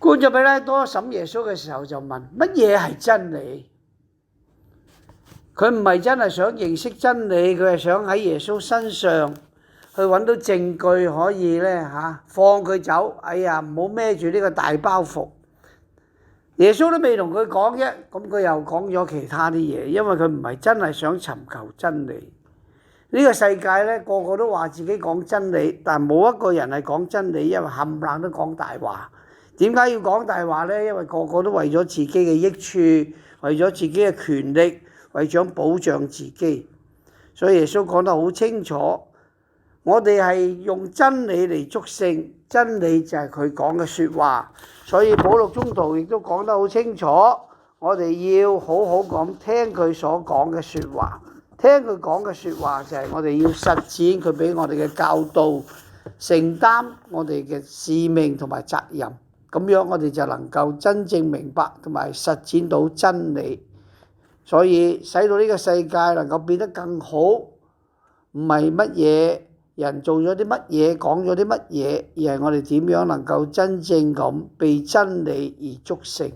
官咗彼拉多審耶穌嘅時候就問：乜嘢係真理？佢唔係真係想認識真理，佢係想喺耶穌身上去揾到證據可以放佢走。哎呀，唔好孭住呢個大包袱。耶穌都未同佢講啫，咁佢又講咗其他啲嘢，因為佢唔係真係想尋求真理。呢個世界咧，個個都話自己講真理，但冇一個人係講真理，因為冚唪唥都講大話。點解要講大話呢？因為個個都為咗自己嘅益處，為咗自己嘅權力，為咗保障自己。所以耶穌講得好清楚，我哋係用真理嚟祝聖，真理就係佢講嘅説話。所以保祿宗徒亦都講得好清楚，我哋要好好咁聽佢所講嘅説話。聽佢講嘅説話就係我哋要實踐佢俾我哋嘅教導，承擔我哋嘅使命同埋責任。咁樣我哋就能夠真正明白同埋實踐到真理，所以使到呢個世界能夠變得更好，唔係乜嘢人做咗啲乜嘢，講咗啲乜嘢，而係我哋點樣能夠真正咁被真理而祝聖。